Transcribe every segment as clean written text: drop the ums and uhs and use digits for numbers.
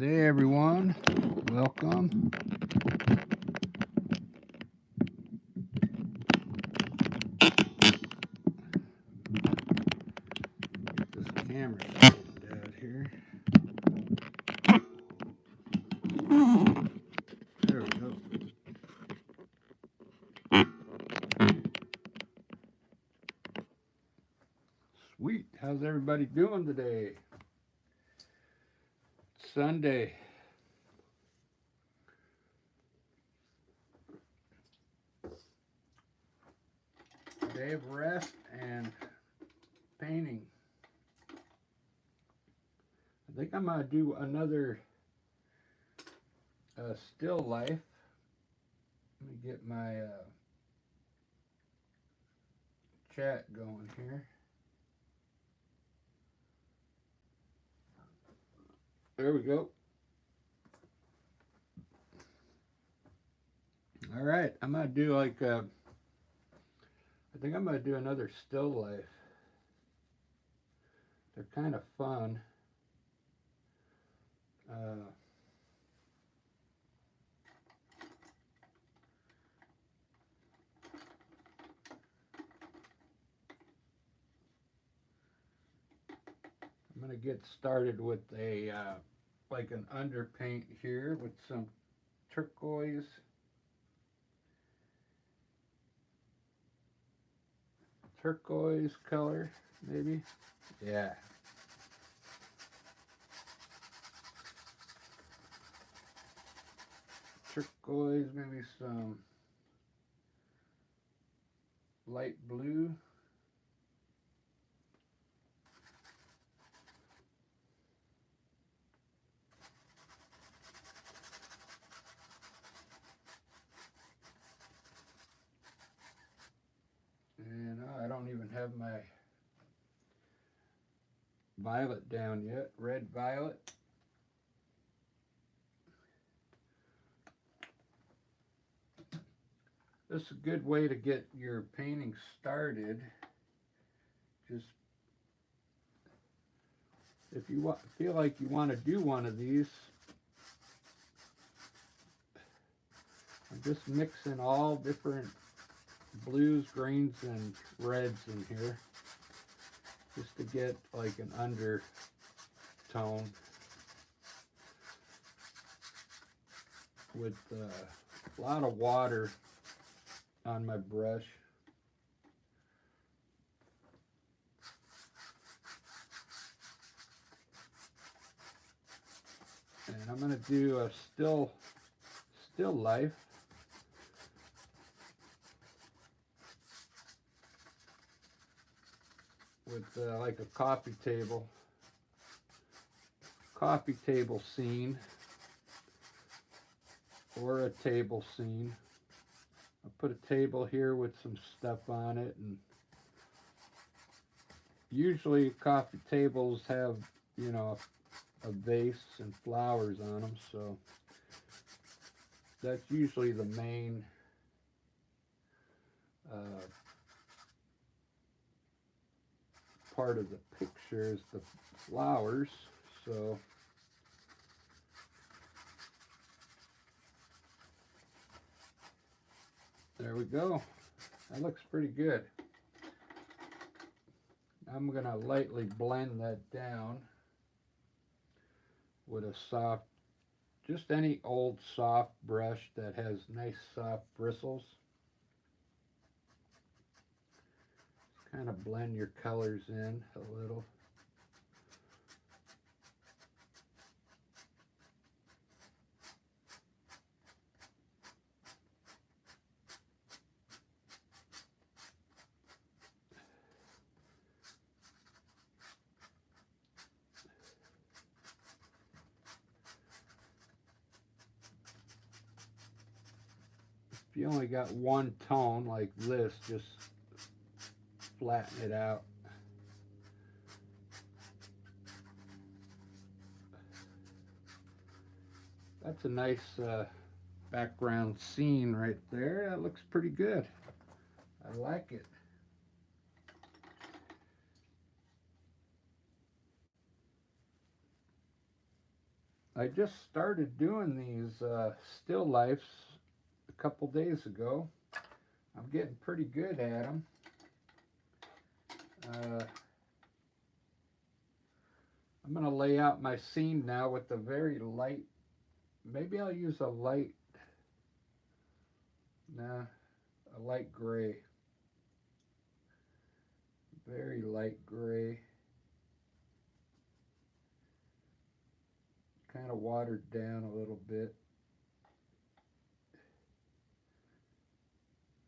Hey everyone, welcome. Get this camera straightened out here. There we go. Sweet. How's everybody doing today? It's Sunday. Day of rest and painting. I think I'm gonna do another still life. Let me get my chat going here. There we go. All right, I'm gonna do I think I'm gonna do another still life. They're kind of fun. I'm gonna get started with a like an underpaint here with some turquoise color, maybe. Yeah. Turquoise, maybe some light blue. And I don't even have my violet down yet. Red violet. This is a good way to get your painting started. Just if you feel like you want to do one of these, I'm just mixing all different blues, greens, and reds in here just to get like an undertone with a lot of water on my brush. And I'm going to do a still life. With like a coffee table scene, or a table scene. I'll put a table here with some stuff on it, and usually coffee tables have, you know, a vase and flowers on them, so that's usually the main part of the picture is the flowers. So there we go. That looks pretty good. I'm gonna lightly blend that down with a soft, just any old soft brush that has nice soft bristles. Kind of blend your colors in a little. If you only got one tone like this, just flatten it out. That's a nice background scene right there. That looks pretty good. I like it. I just started doing these still lifes a couple days ago. I'm getting pretty good at them. I'm going to lay out my scene now with a very light, maybe I'll use a light, nah, a light gray. Very light gray. Kind of watered down a little bit.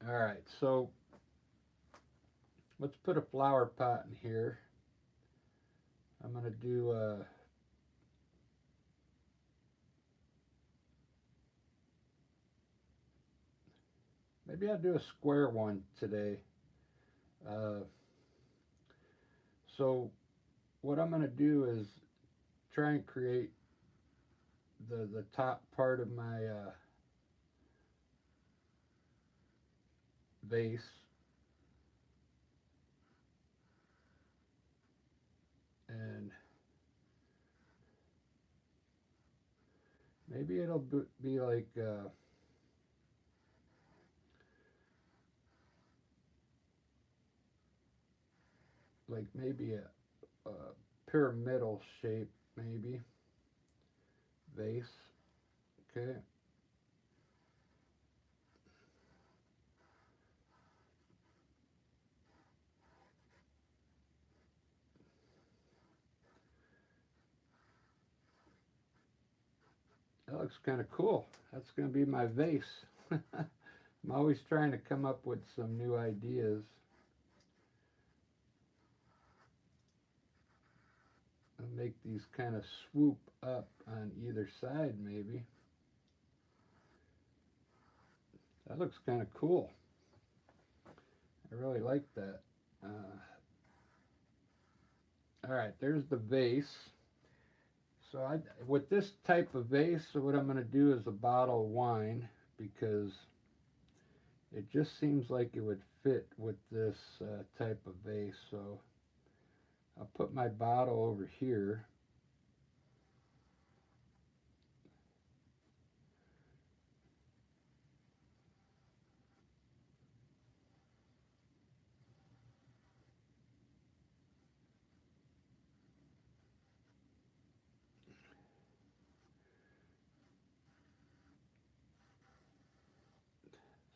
Alright, so let's put a flower pot in here. I'm going to do maybe I'll do a square one today. So what I'm going to do is try and create the top part of my vase. And maybe it'll be like maybe a pyramidal shape, maybe vase. Okay. That looks kind of cool. That's going to be my vase. I'm always trying to come up with some new ideas. And make these kind of swoop up on either side, maybe. That looks kind of cool. I really like that. All right, there's the vase. So with this type of vase, so what I'm going to do is a bottle of wine, because it just seems like it would fit with this type of vase. So I'll put my bottle over here.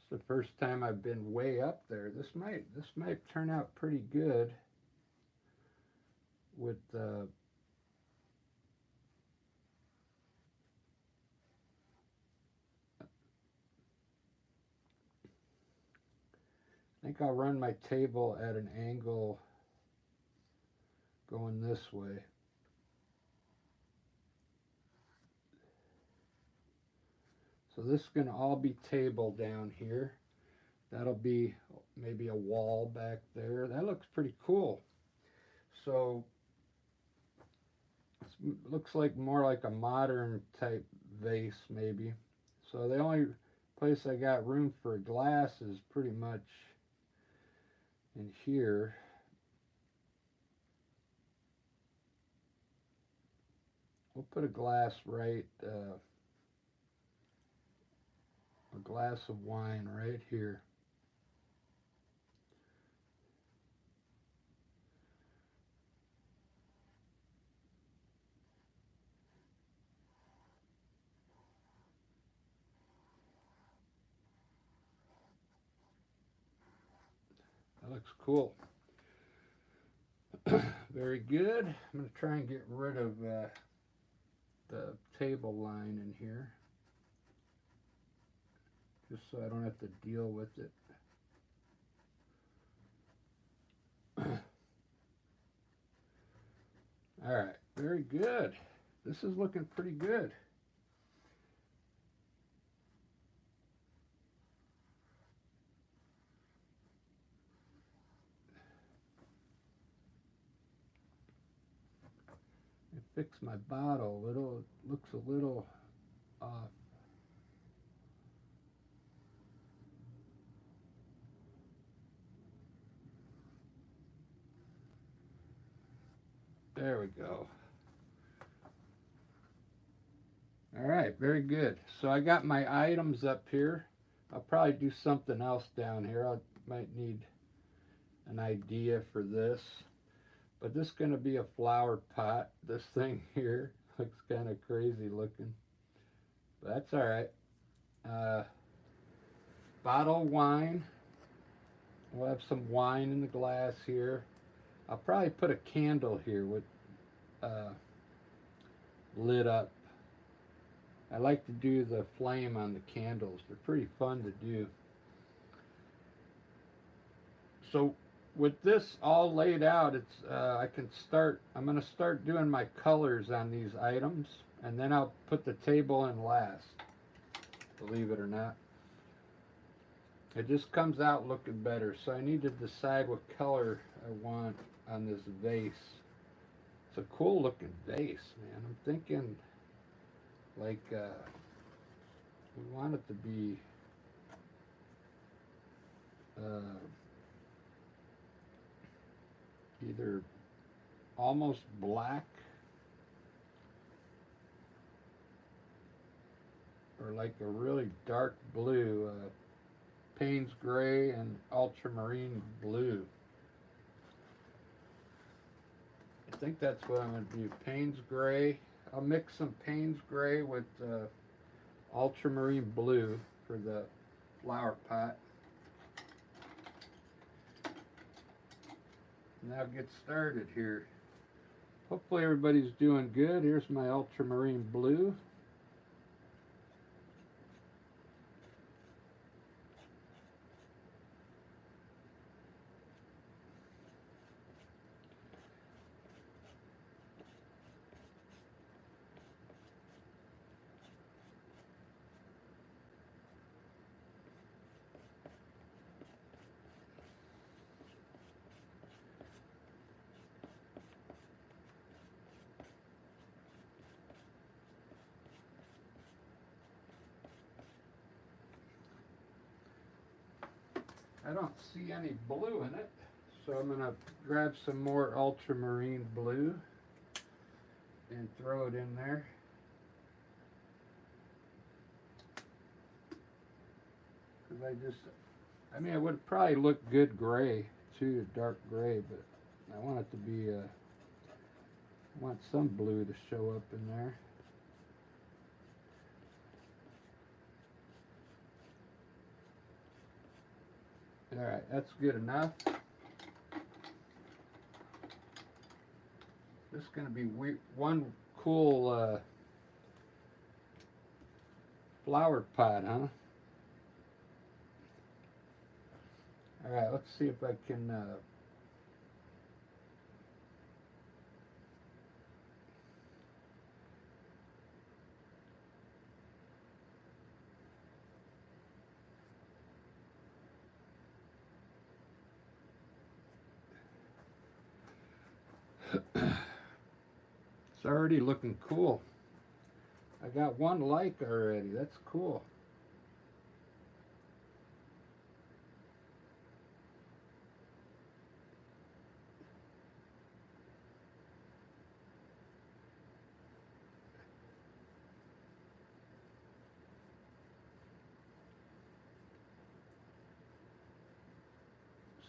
It's the first time I've been way up there. This might turn out pretty good with I think I'll run my table at an angle going this way. So this is going to all be table down here. That'll be maybe a wall back there. That looks pretty cool. So it looks like more like a modern type vase maybe. So the only place I got room for glass is pretty much in here. We'll put a glass right, a glass of wine right here. That looks cool. Very good. I'm going to try and get rid of the table line in here, just so I don't have to deal with it. All right, very good. This is looking pretty good. Fix my bottle a little. It looks a little off. There we go. All right, very good. So I got my items up here. I'll probably do something else down here. I might need an idea for this. But this is going to be a flower pot. This thing here looks kind of crazy looking. But that's all right. Uh, Bottle of wine. We'll have some wine in the glass here. I'll probably put a candle here with uh, lit up. I like to do the flame on the candles. They're pretty fun to do. So with this all laid out, it's I'm going to start doing my colors on these items, and then I'll put the table in last, believe it or not. It just comes out looking better, so I need to decide what color I want on this vase. It's a cool looking vase, man. I'm thinking like we want it to be either almost black or like a really dark blue, Payne's gray and ultramarine blue. I think that's what I'm going to do. Payne's gray. I'll mix some Payne's gray with ultramarine blue for the flower pot. Now get started here. Hopefully everybody's doing good. Here's my ultramarine blue. I don't see any blue in it, so I'm going to grab some more ultramarine blue and throw it in there. Because I mean, it would probably look good gray too, dark gray, but I want it to be, I want some blue to show up in there. All right, that's good enough. This is going to be one cool flower pot, huh? All right, let's see if I can it's already looking cool. I got one like already. That's cool.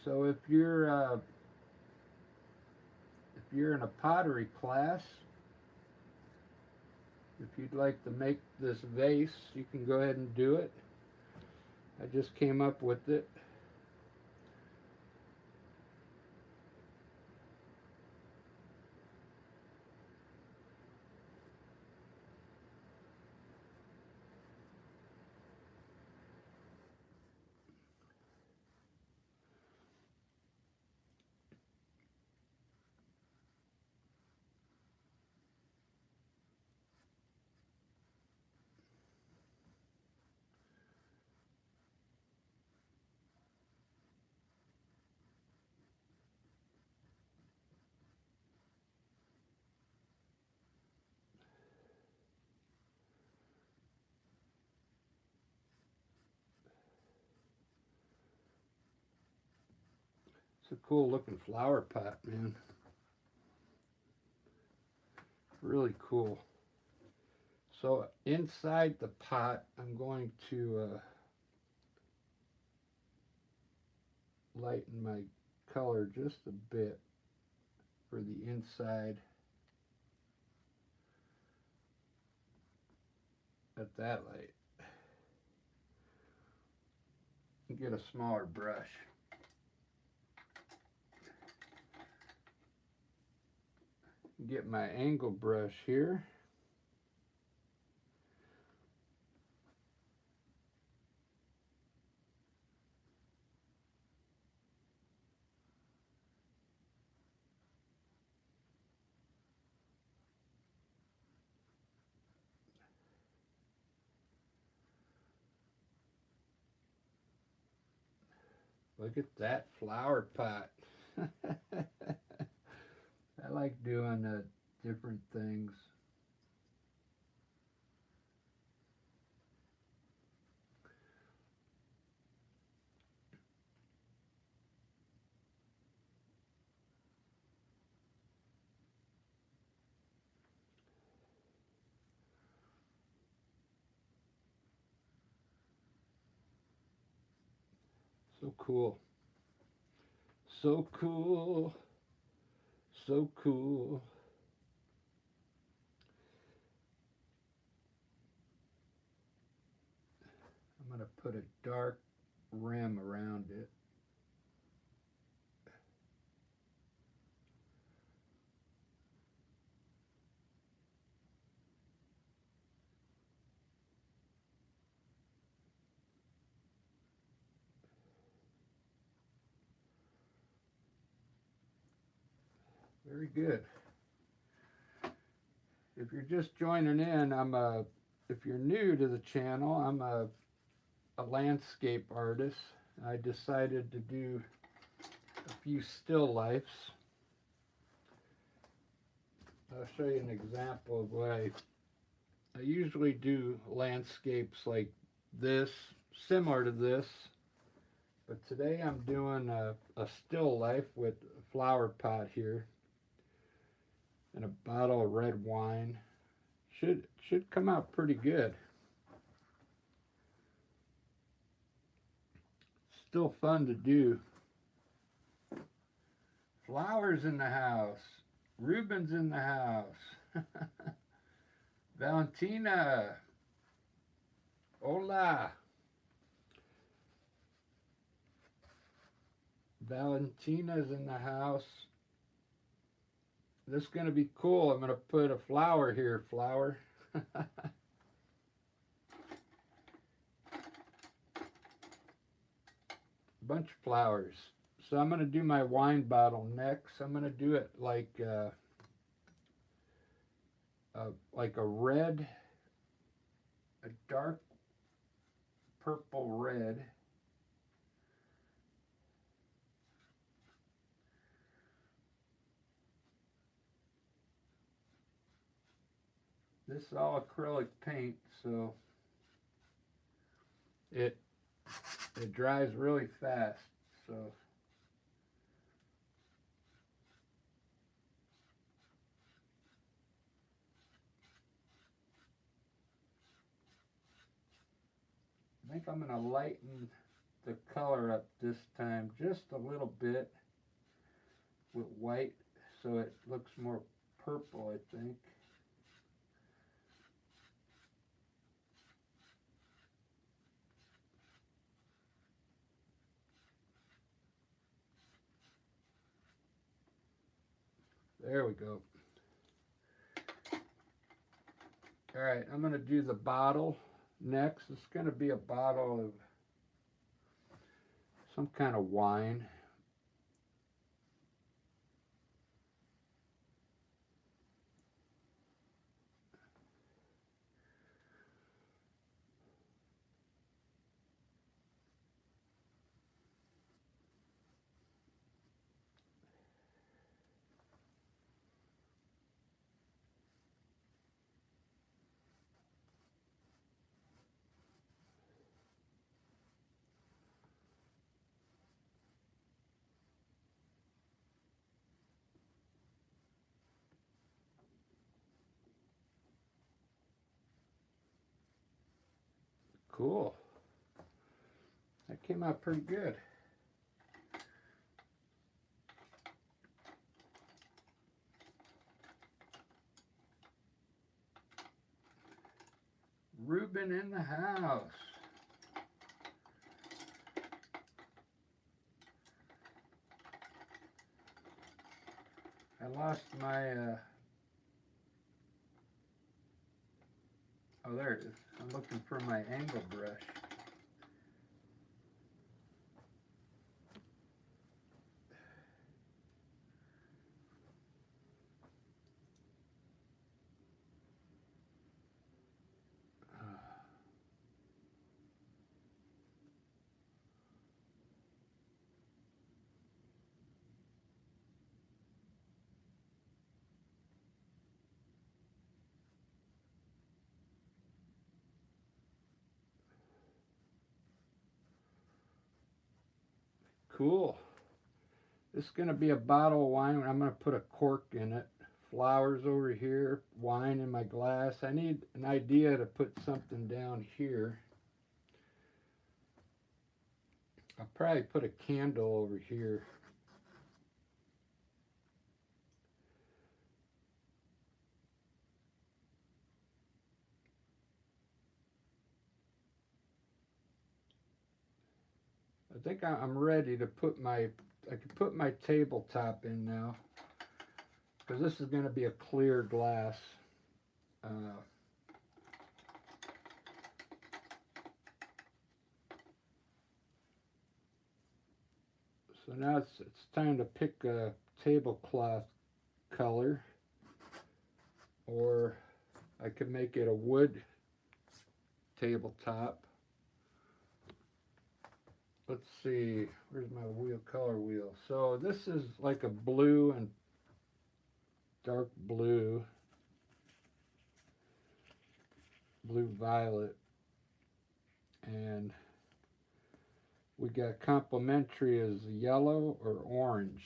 So if you're in a pottery class, if you'd like to make this vase, you can go ahead and do it. I just came up with it. It's a cool looking flower pot, man. Really cool. So inside the pot, I'm going to lighten my color just a bit for the inside at that light. Get a smaller brush. Get my angle brush here. Look at that flower pot. I like doing different things. So cool. So cool. So cool. I'm going to put a dark rim around it. Very good. If you're just joining in, if you're new to the channel, I'm a landscape artist. I decided to do a few still lifes. I'll show you an example of what I usually do landscapes like this, similar to this, but today I'm doing a still life with a flower pot here and a bottle of red wine. Should come out pretty good. Still fun to do. Flowers in the house. Ruben's in the house. Valentina. Hola. Valentina's in the house. This is going to be cool. I'm going to put a flower here. Flower. Bunch of flowers. So I'm going to do my wine bottle next. I'm going to do it like a red, a dark purple red. This is all acrylic paint, so it dries really fast. So I think I'm going to lighten the color up this time just a little bit with white so it looks more purple, I think. There we go. All right, I'm going to do the bottle next. It's going to be a bottle of some kind of wine. Cool. That came out pretty good. Ruben in the house. I lost my, oh, there it is. I'm looking for my angle brush. Cool. This is going to be a bottle of wine. I'm going to put a cork in it. Flowers over here, wine in my glass. I need an idea to put something down here. I'll probably put a candle over here. I think I'm ready to put I can put my tabletop in now, because this is going to be a clear glass. So now it's time to pick a tablecloth color, or I could make it a wood tabletop. Let's see, where's my color wheel? So this is like a blue and dark blue, blue violet, and we got complementary as yellow or orange.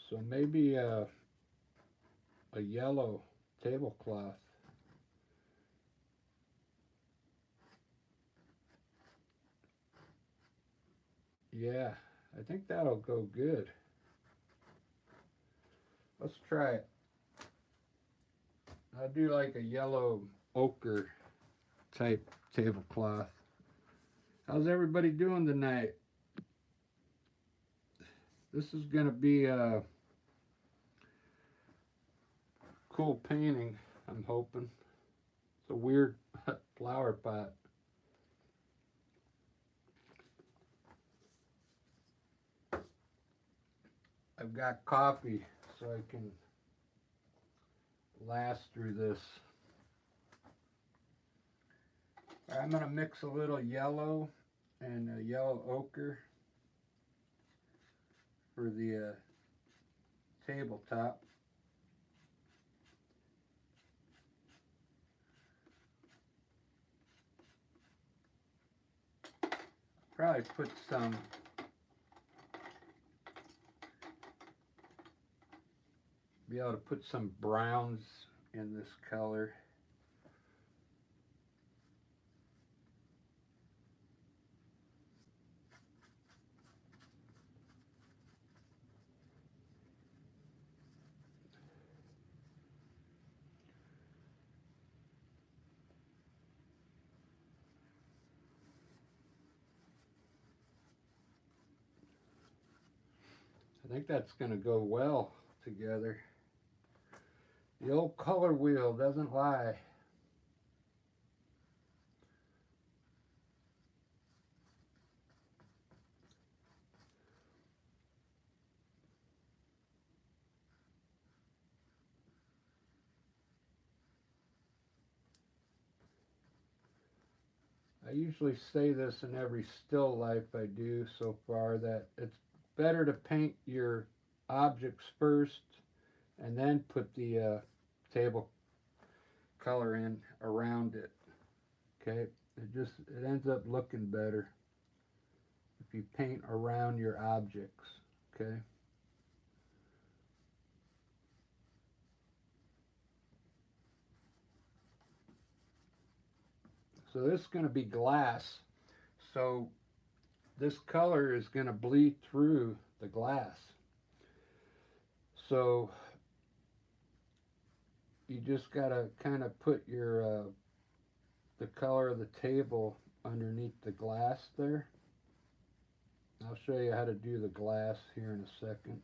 So maybe a yellow tablecloth. Yeah, I think that'll go good. Let's try it. I'll do like a yellow ochre type tablecloth. How's everybody doing tonight? This is going to be a cool painting, I'm hoping. It's a weird flower pot. I've got coffee so I can last through this. I'm going to mix a little yellow and a yellow ochre for the tabletop. Probably put some be able to put some browns in this color. I think that's going to go well together. The old color wheel doesn't lie. I usually say this in every still life I do so far, that it's better to paint your objects first and then put the table color in around it. Okay, it ends up looking better if you paint around your objects. Okay. So this is going to be glass. So this color is going to bleed through the glass. So you just got to kind of put your the color of the table underneath the glass there. I'll show you how to do the glass here in a second.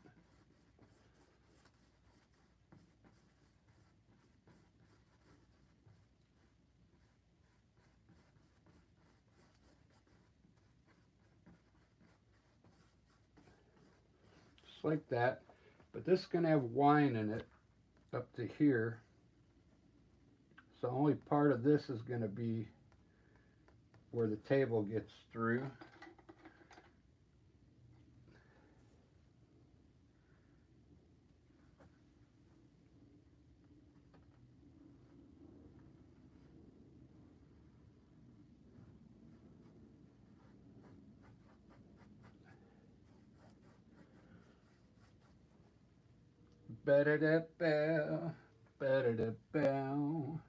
Just like that. But this is going to have wine in it up to here. So only part of this is going to be where the table gets through. Ba-da-da-bow, ba-da-da-bow.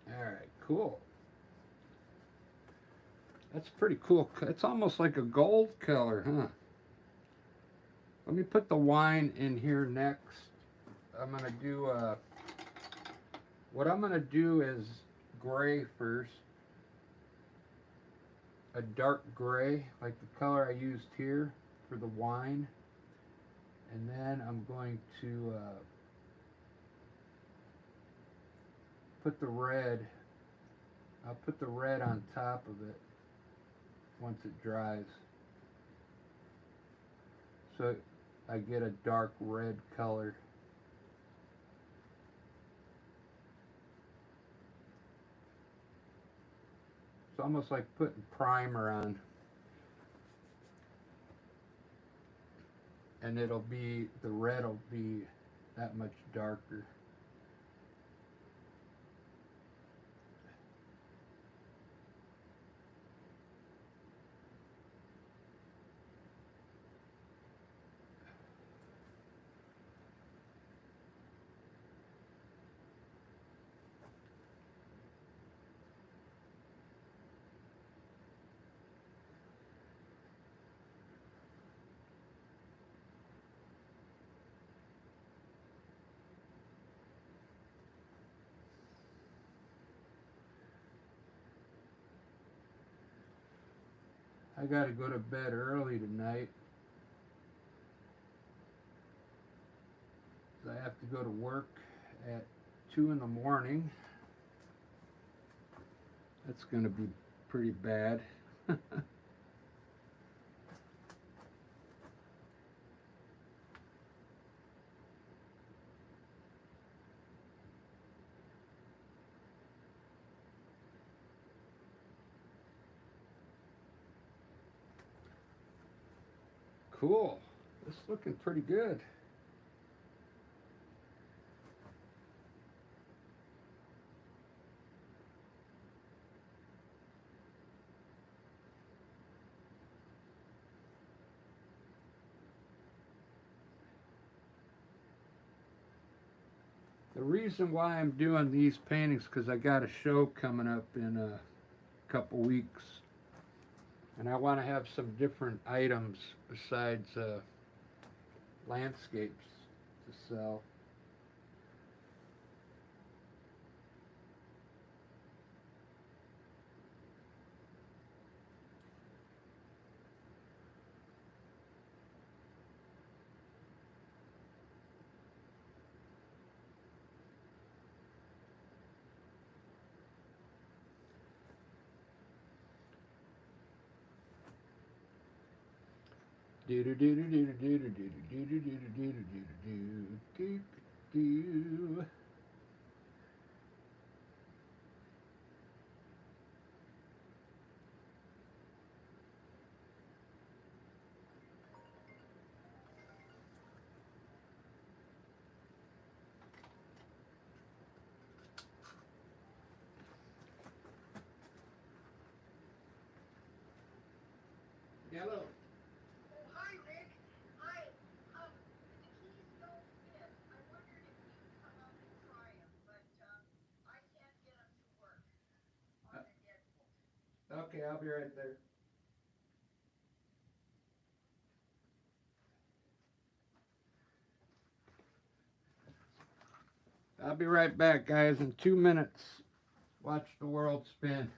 All right, cool. That's pretty cool. It's almost like a gold color, huh? Let me put the wine in here next. I'm going to do, what I'm going to do is gray first. A dark gray, like the color I used here for the wine. And then I'm going to put the red. I'll put the red on top of it once it dries. So I get a dark red color. It's almost like putting primer on. And it'll be, the red will be that much darker. I gotta go to bed early tonight. I have to go to work at 2 in the morning. That's gonna be pretty bad. Cool. This is looking pretty good. The reason why I'm doing these paintings because I got a show coming up in a couple weeks, and I want to have some different items besides landscapes to sell. Do do do do do do do do do do do do do do do. Okay, I'll be right there. I'll be right back, guys, in 2 minutes. Watch the world spin.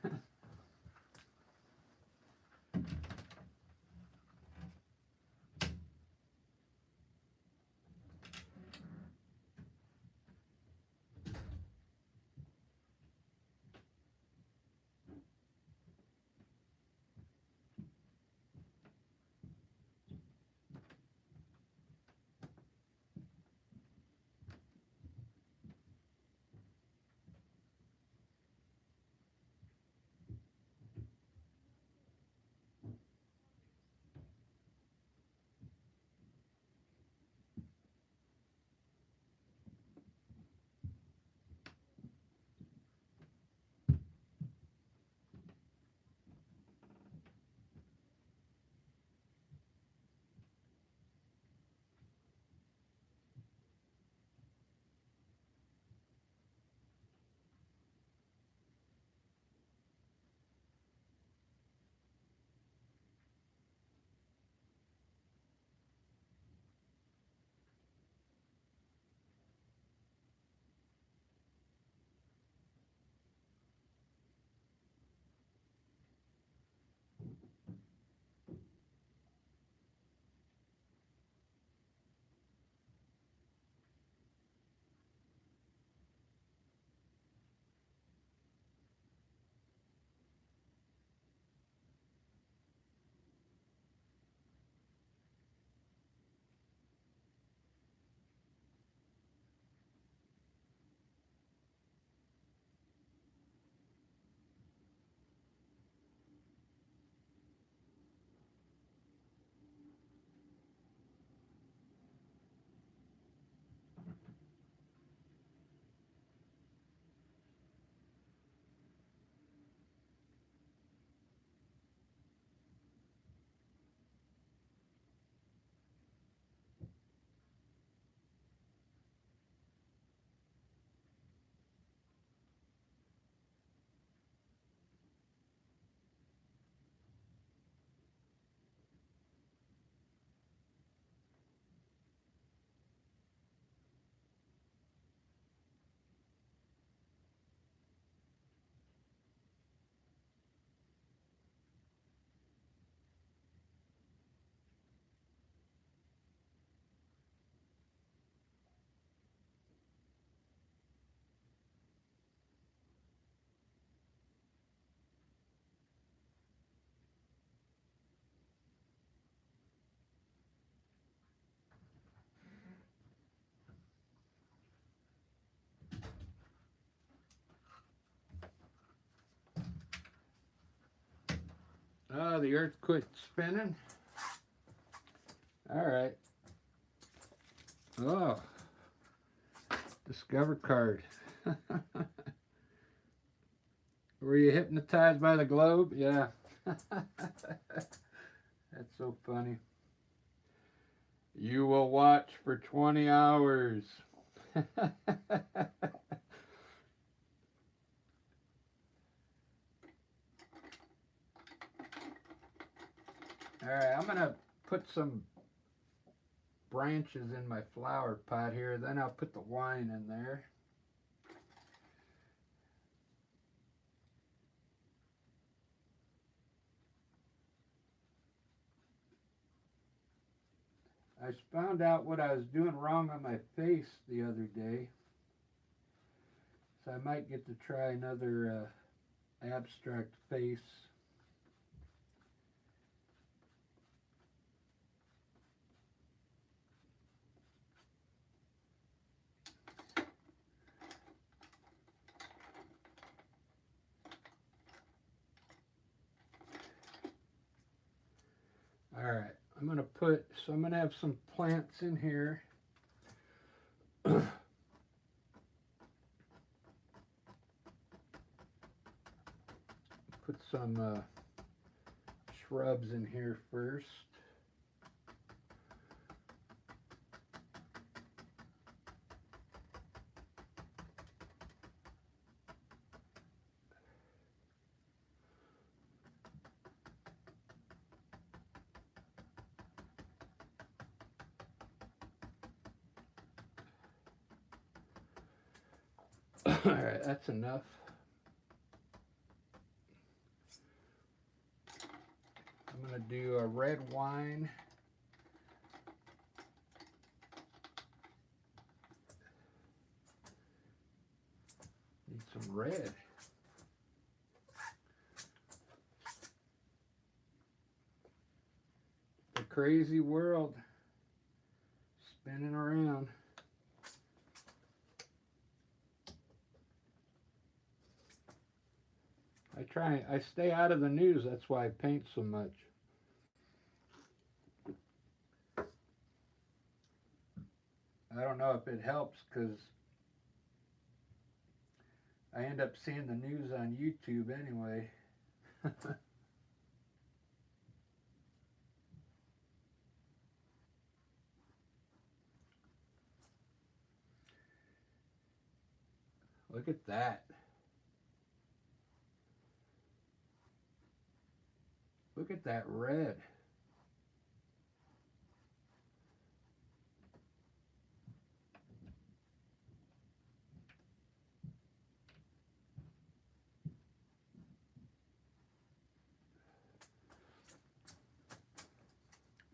Oh, the earth quit spinning. All right. Oh, discover card. Were you hypnotized by the globe? Yeah. That's so funny. You will watch for 20 hours. All right, I'm going to put some branches in my flower pot here. Then I'll put the wine in there. I found out what I was doing wrong on my face the other day. So I might get to try another abstract face. All right, I'm going to have some plants in here. Put some shrubs in here first. Alright, that's enough. I'm going to do a red wine. Need some red. The crazy world spinning around. I stay out of the news, that's why I paint so much. I don't know if it helps because I end up seeing the news on YouTube anyway. Look at that. Look at that red.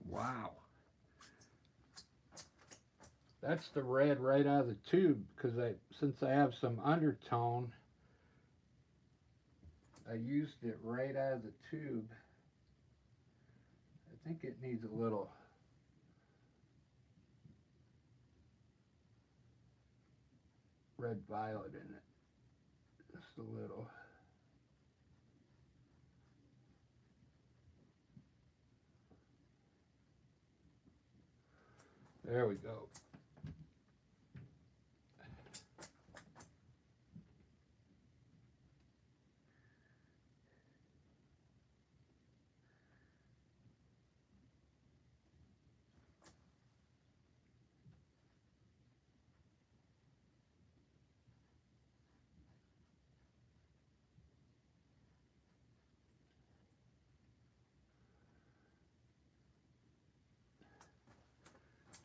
Wow. That's the red right out of the tube because since I have some undertone, I used it right out of the tube. I think it needs a little red violet in it. Just a little. There we go.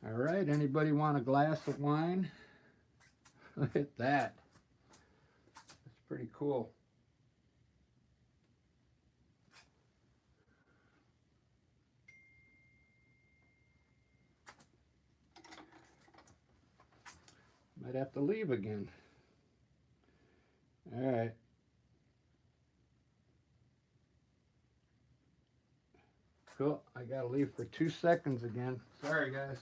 All right, anybody want a glass of wine? Look at that. That's pretty cool. Might have to leave again. All right. Cool. I gotta leave for 2 seconds again. Sorry, guys.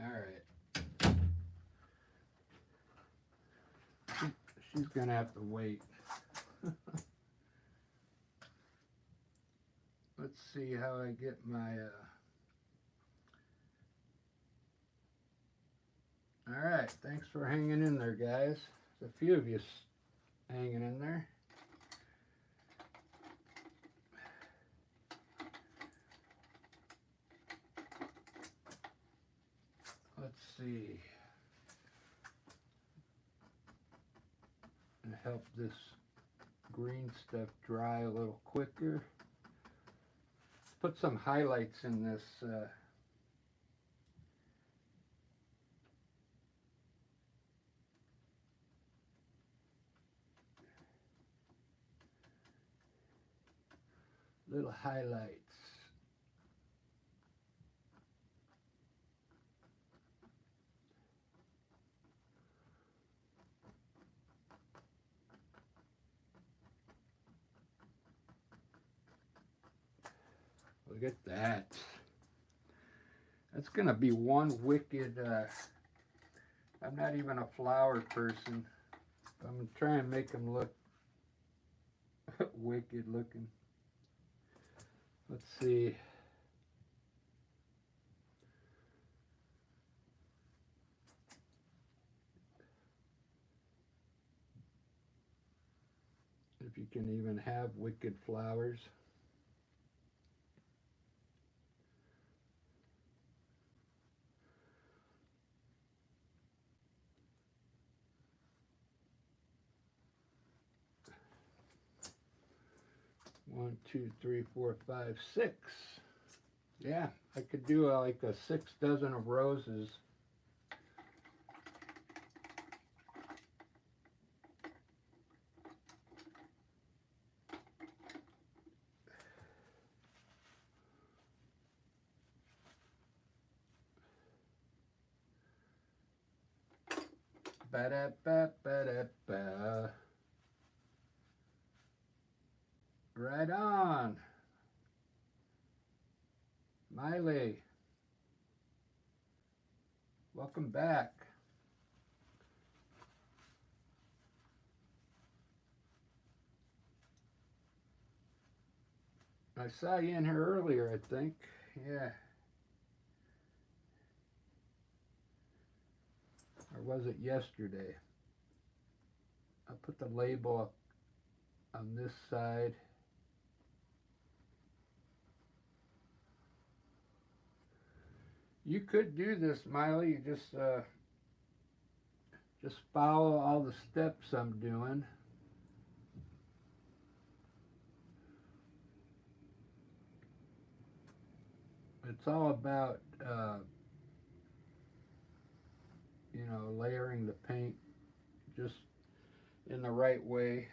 All right. She's gonna have to wait. Let's see how I get my. All right. Thanks for hanging in there, guys. There's a few of you hanging in there. Let's see. And help this green stuff dry a little quicker. Put some highlights in this. little highlights. Look at that. That's going to be one wicked, I'm not even a flower person. I'm going to try and make them look wicked looking. Let's see. If you can even have wicked flowers. One, two, three, four, five, six. Yeah, I could do like a 6 dozen of roses. Ba-da-ba-ba-da-ba. Right on. Miley, welcome back. I saw you in here earlier, I think. Yeah. Or was it yesterday? I'll put the label up on this side. You could do this, Miley. You just follow all the steps I'm doing. It's all about, you know, layering the paint just in the right way.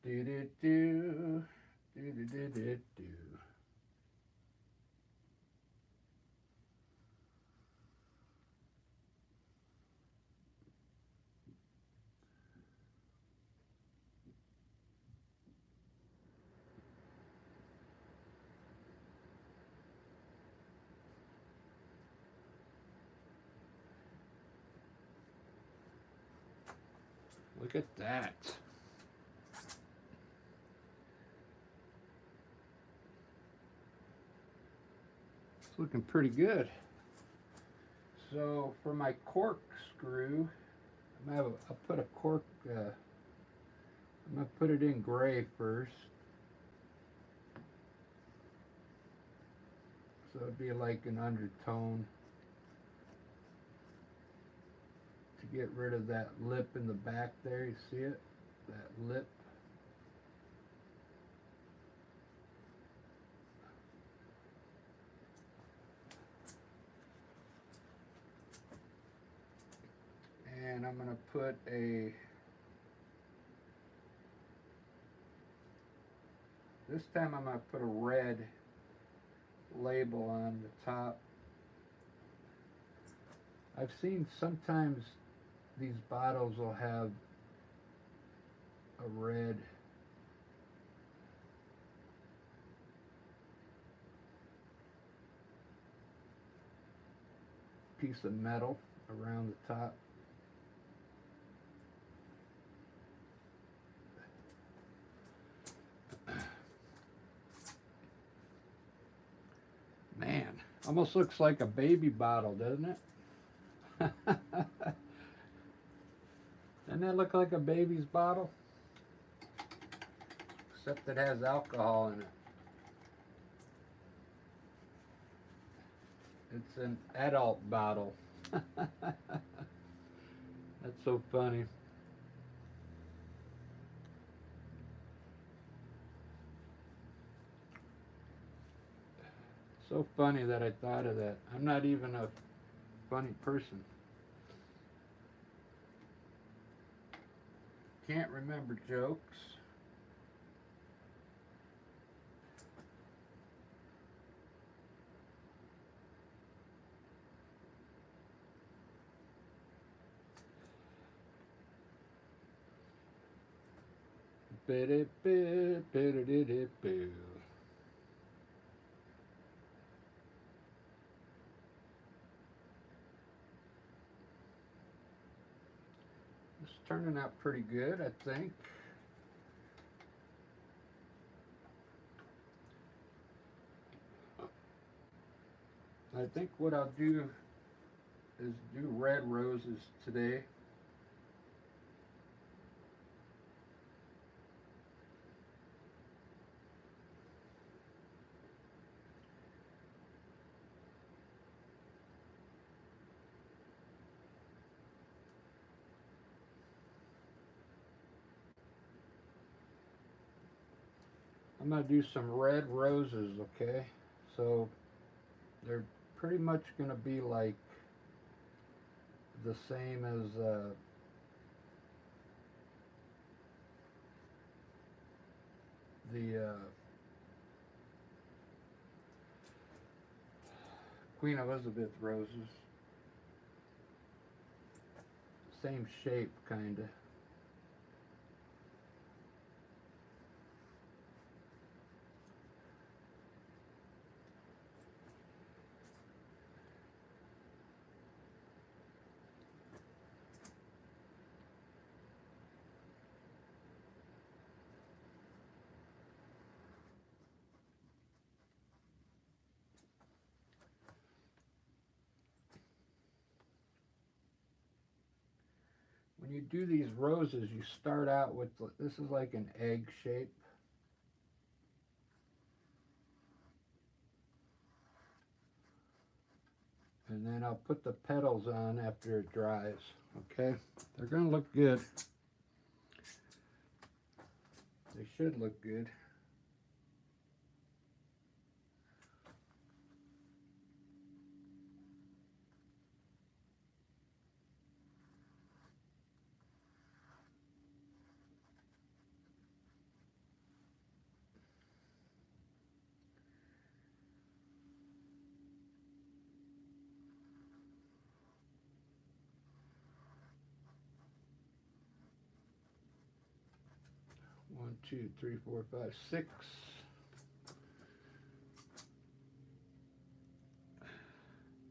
Do do do do do do do do. Look at that. It's looking pretty good. So for my corkscrew, I'll put a cork, I'm going to put it in gray first. So it'd be like an undertone to get rid of that lip in the back there. You see it? That lip. And I'm going to put this time I'm going to put a red label on the top. I've seen sometimes these bottles will have a red piece of metal around the top. Man, almost looks like a baby bottle, doesn't it? Doesn't that look like a baby's bottle? Except it has alcohol in it. It's an adult bottle. That's so funny. So funny that I thought of that. I'm not even a funny person. Can't remember jokes. It's turning out pretty good, I think. I think what I'll do is do red roses today. I'm going to do some red roses, okay? So they're pretty much going to be like the same as the Queen Elizabeth roses. Same shape, kind of. When you do these roses, you start out with, this is like an egg shape. And then I'll put the petals on after it dries, okay? They're gonna look good. They should look good. One, two, three, four, five, six.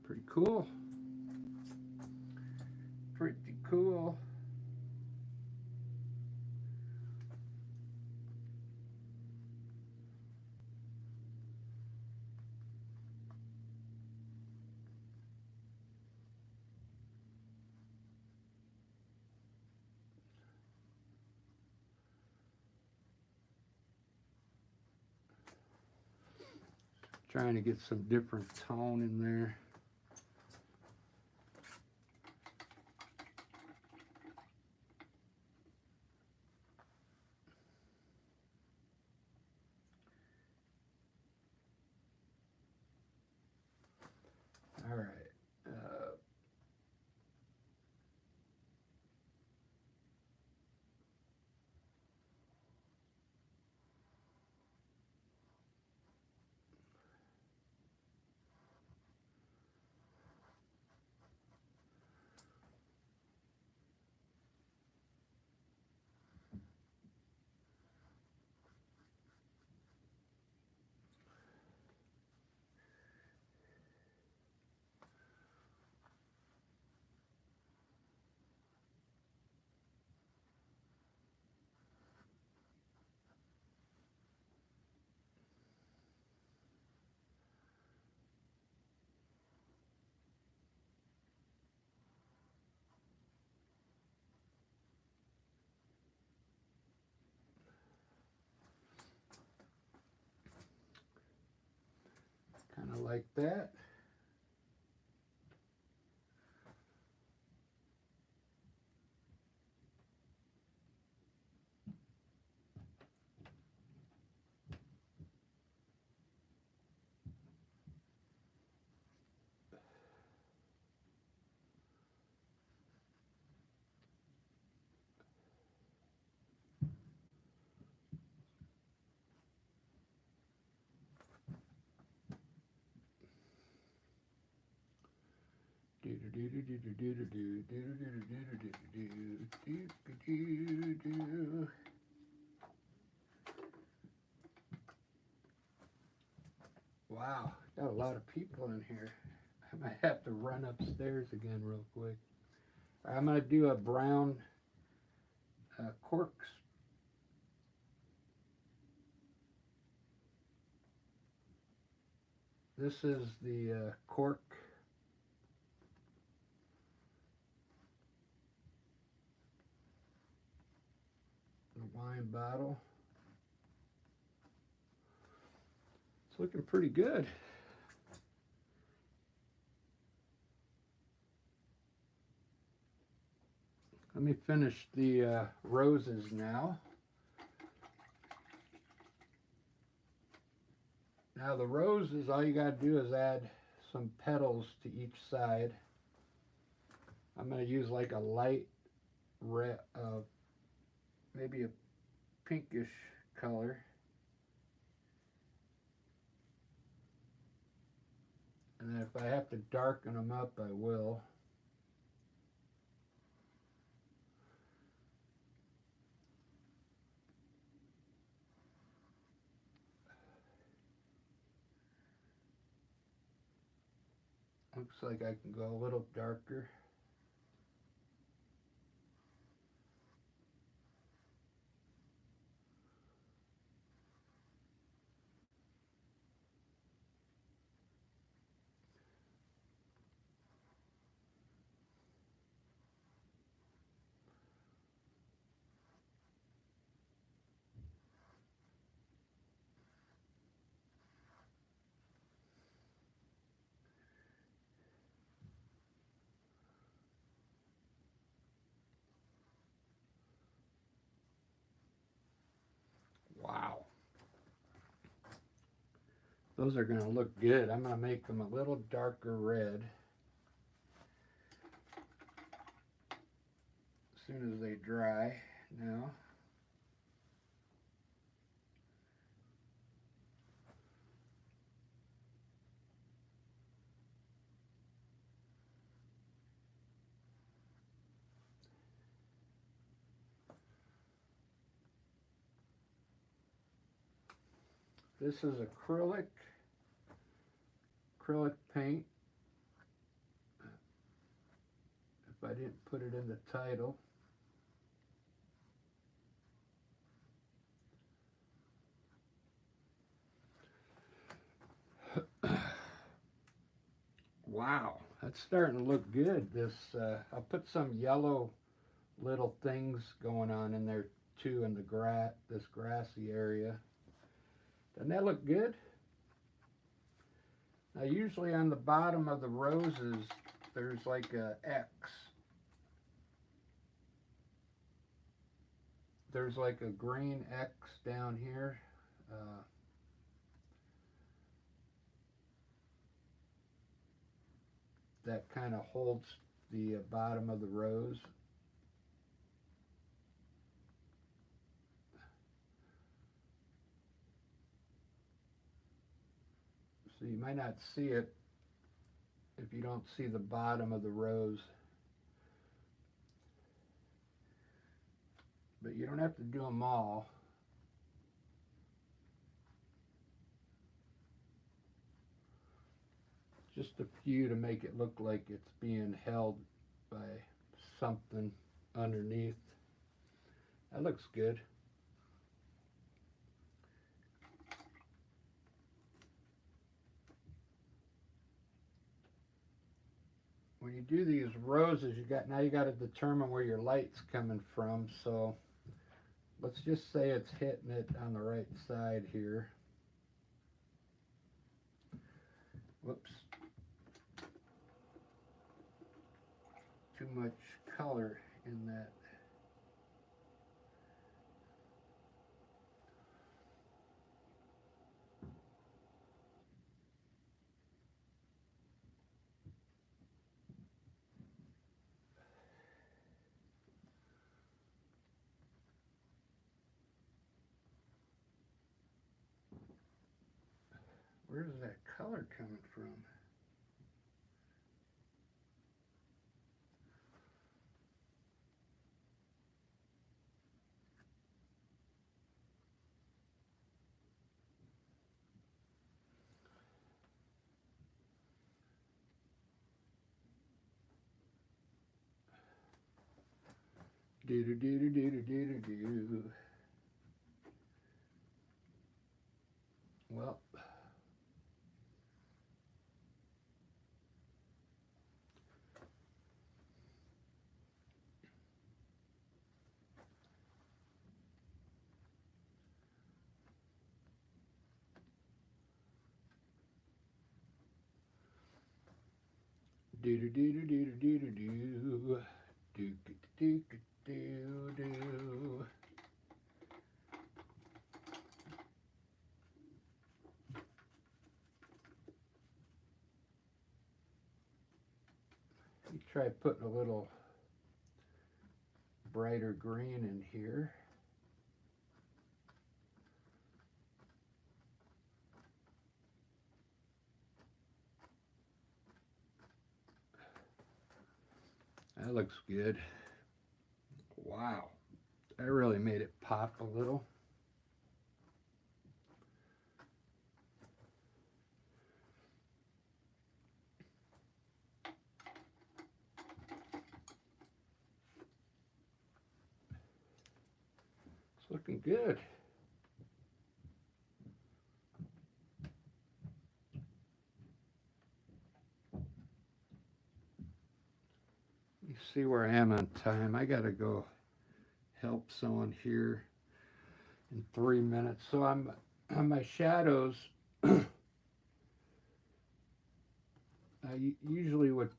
Pretty cool. Pretty cool. Trying to get some different tone in there. All right. Kind of like that. Wow, got a lot of people in here. I might have to run upstairs again real quick. I'm going to do a brown corks. This is the cork. The wine bottle. It's looking pretty good. Let me finish the roses now. Now the roses, all you got to do is add some petals to each side. I'm going to use like a light red, maybe a pinkish color. And then if I have to darken them up, I will. Looks like I can go a little darker. Wow. Those are going to look good. I'm going to make them a little darker red as soon as they dry now. This is acrylic paint. If I didn't put it in the title. Wow, that's starting to look good. This I'll put some yellow little things going on in there too in the this grassy area. Doesn't that look good? Now usually on the bottom of the roses there's like a X. There's like a green X down here. That kind of holds the bottom of the rose. So you might not see it if you don't see the bottom of the rose. But you don't have to do them all. Just a few to make it look like it's being held by something underneath. That looks good. When you do these roses, now you got to determine where your light's coming from. So let's just say it's hitting it on the right side here. Whoops. Too much color in that. Where's that color coming from? Do do do do do do do do. Well, do do do do do do do do do do do do. You try putting a little brighter green in here. That looks good. Wow, I really made it pop a little. It's looking good. Let me see where I am on time. I gotta go help someone here in 3 minutes. So I'm on my shadows. I usually would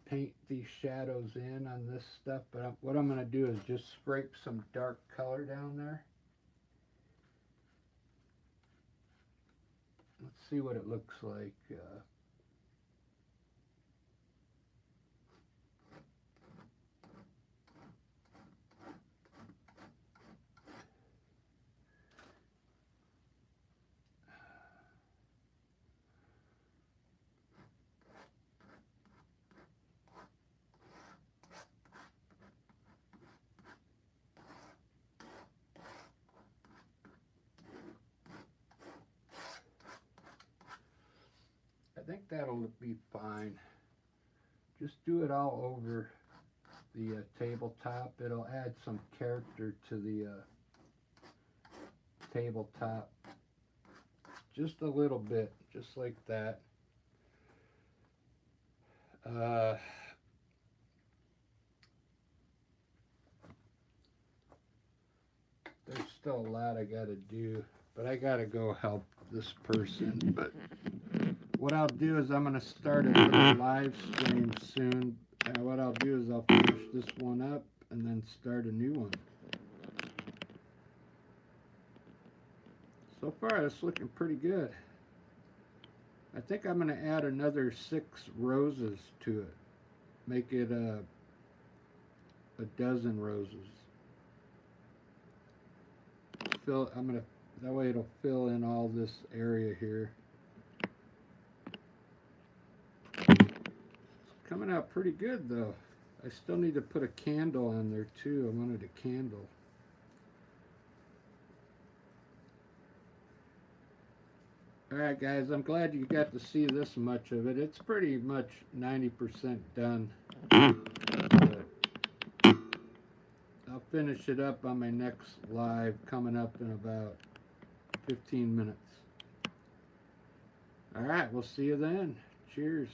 paint these shadows in on this stuff, but what I'm going to do is just scrape some dark color down there. Let's see what it looks like. I think that'll be fine. Just do it all over the tabletop. It'll add some character to the tabletop. Just a little bit, just like that. There's still a lot I gotta do, but I gotta go help this person. But what I'll do is I'm gonna start a little live stream soon. What I'll do is I'll finish this one up and then start a new one. So far it's looking pretty good. I think I'm gonna add another 6 roses to it. Make it a dozen roses. That way it'll fill in all this area here. It's coming out pretty good though. I still need to put a candle on there too. I wanted a candle. Alright guys, I'm glad you got to see this much of it. It's pretty much 90% done. But I'll finish it up on my next live coming up in about 15 minutes. Alright, we'll see you then. Cheers.